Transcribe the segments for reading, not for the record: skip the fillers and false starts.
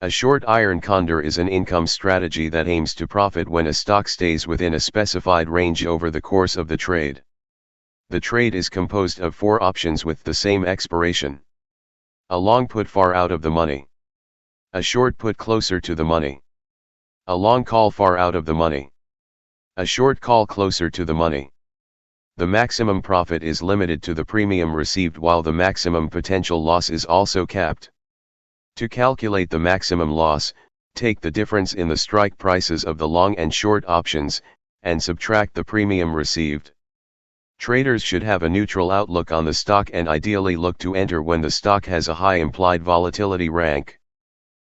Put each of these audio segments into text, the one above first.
A short iron condor is an income strategy that aims to profit when a stock stays within a specified range over the course of the trade. The trade is composed of 4 options with the same expiration. A long put far out of the money. A short put closer to the money. A long call far out of the money. A short call closer to the money. The maximum profit is limited to the premium received while the maximum potential loss is also capped. To calculate the maximum loss, take the difference in the strike prices of the long and short options, and subtract the premium received. Traders should have a neutral outlook on the stock and ideally look to enter when the stock has a high implied volatility rank.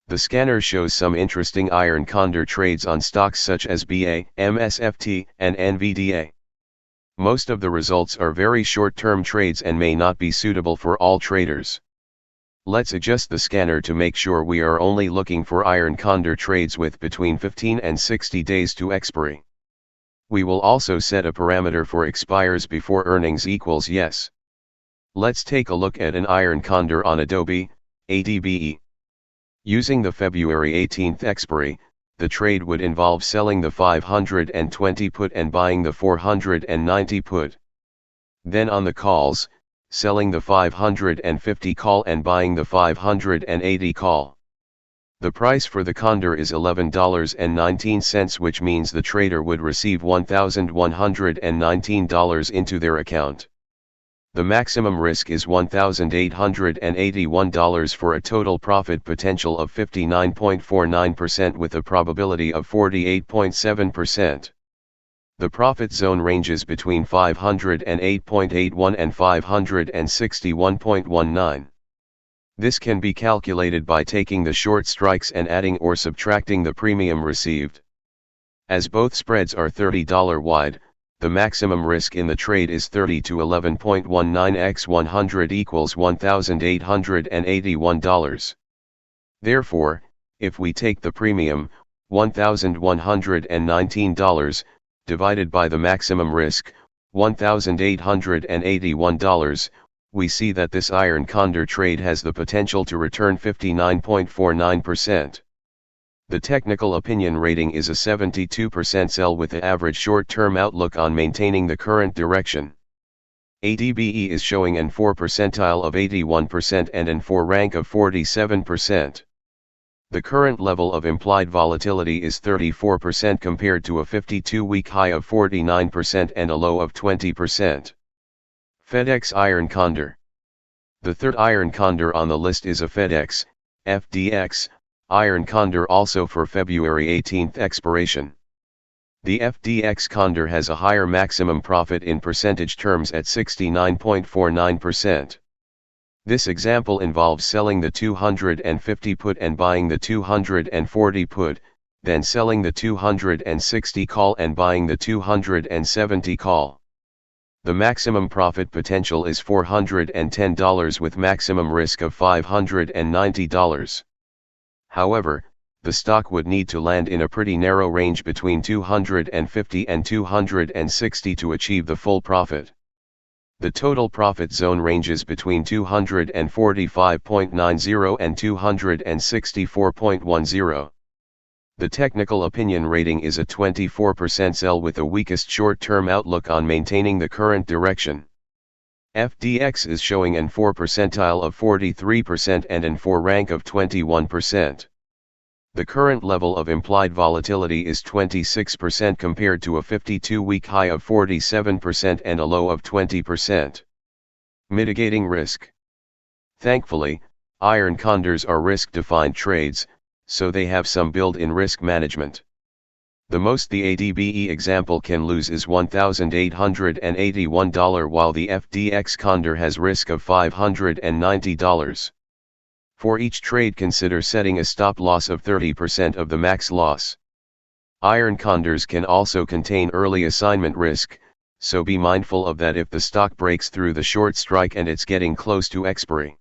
The scanner shows some interesting iron condor trades on stocks such as BA, MSFT, and NVDA. Most of the results are very short-term trades and may not be suitable for all traders. Let's adjust the scanner to make sure we are only looking for iron condor trades with between 15 and 60 days to expiry. We will also set a parameter for expires before earnings equals yes. Let's take a look at an iron condor on Adobe, ADBE. Using the February 18th expiry, the trade would involve selling the 520 put and buying the 490 put. Then on the calls, selling the 550 call and buying the 580 call. The price for the Condor is $11.19, which means the trader would receive $1,119 into their account. The maximum risk is $1,881 for a total profit potential of 59.49% with a probability of 48.7%. The profit zone ranges between 508.81 and 561.19. This can be calculated by taking the short strikes and adding or subtracting the premium received. As both spreads are $30 wide, the maximum risk in the trade is 30 to 11.19 x 100 equals $1,881. Therefore, if we take the premium, $1,119, divided by the maximum risk, $1,881, we see that this iron condor trade has the potential to return 59.49%. The technical opinion rating is a 72% sell with the average short-term outlook on maintaining the current direction. ADBE is showing an 4 percentile of 81% and an 4 rank of 47%. The current level of implied volatility is 34% compared to a 52-week high of 49% and a low of 20%. Fedex Iron Condor. The third iron condor on the list is a Fedex, FDX, iron condor also for February 18th expiration. The FDX condor has a higher maximum profit in percentage terms at 69.49%. This example involves selling the 250 put and buying the 240 put, then selling the 260 call and buying the 270 call. The maximum profit potential is $410 with maximum risk of $590. However, the stock would need to land in a pretty narrow range between 250 and 260 to achieve the full profit. The total profit zone ranges between 245.90 and 264.10. The technical opinion rating is a 24% sell with the weakest short-term outlook on maintaining the current direction. FDX is showing an 4 percentile of 43% and an 4 rank of 21%. The current level of implied volatility is 26% compared to a 52-week high of 47% and a low of 20%. Mitigating risk. Thankfully, iron condors are risk-defined trades, so they have some built-in risk management. The most the ADBE example can lose is $1,881 while the FDX condor has risk of $590. For each trade consider setting a stop loss of 30% of the max loss. Iron condors can also contain early assignment risk, so be mindful of that if the stock breaks through the short strike and it's getting close to expiry.